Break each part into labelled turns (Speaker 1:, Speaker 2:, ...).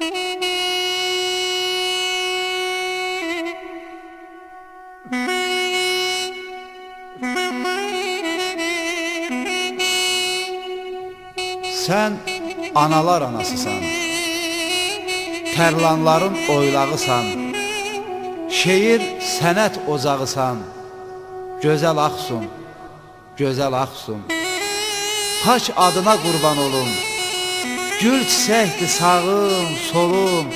Speaker 1: Sən analar anasısan, tərlanların oylağısan, şeir sənət ocağısan, gözəl Aksun, gözəl Aksun. Pak adına qurban olum, gül çiçəkdir sağım, solum,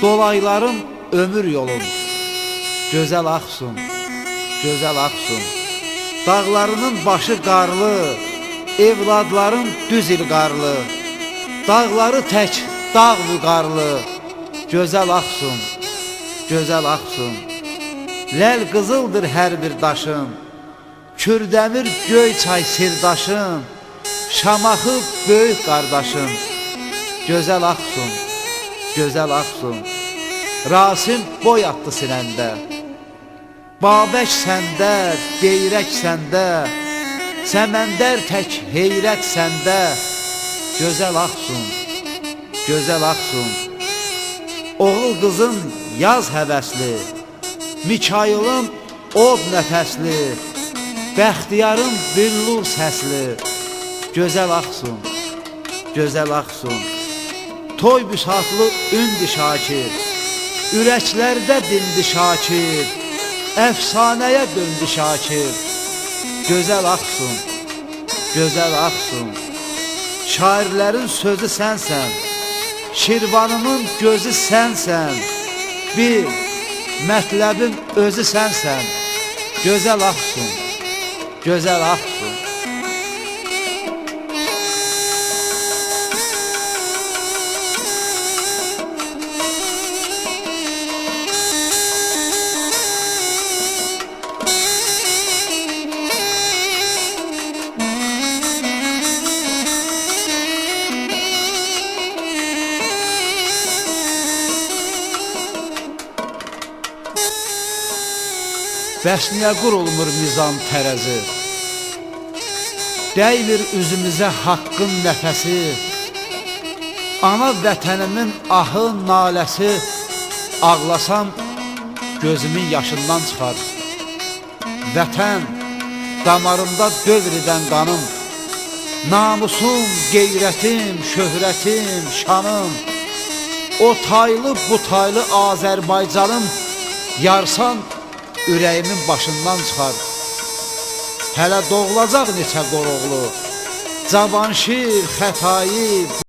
Speaker 1: dolaylarım ömür yolum. Gözəl Aksun, gözəl Aksun. Dağlarının başı qarlı, evladların düz ilqarlı, dağları tək dağ vüqarlı. Gözəl Aksun, gözəl Aksun. Ləl qızıldır hər bir daşın, Kürdəmir göy çay sirdaşın, Şamaxı böyük qardaşın. Gözəl Aksun, gözəl Aksun. Rasim boy atdı sinəndə, Babək səndə, Beyrək səndə, Səməndər tək heyrət səndə. Gözəl Aksun, gözəl Aksun. Oğul qızın yaz həvəsli, Mikailin od nəfəsli, Bəxtiyarın billur səsli. Gözəl Aksun, gözəl Aksun. Toy büsatlı ündü şakir, Ürəklərdə dindi şakir, Əfsanəyə döndü şakir. Gözəl Aksun, gözəl Aksun. Şairlərin sözü sənsən, Şirvanımın gözü sənsən, bir mətləbin özü sənsən. Gözəl Aksun, gözəl Aksun. Bəs niyə qurulmur mizan tərəzi? Dəymir üzümüzə haqqın nəfəsi, Ana vətənimin ahı naləsi. Ağlasam gözümün yaşından çıxar. Vətən damarımda dövr edən qanım, Namusum, qeyrətim, şöhrətim, şanım. O taylı bu taylı Azərbaycanım, Yarsan ürəyimin başından çıxar. Hələ doğulacaq neçə qoroğlu, Cavanşir, Xətai.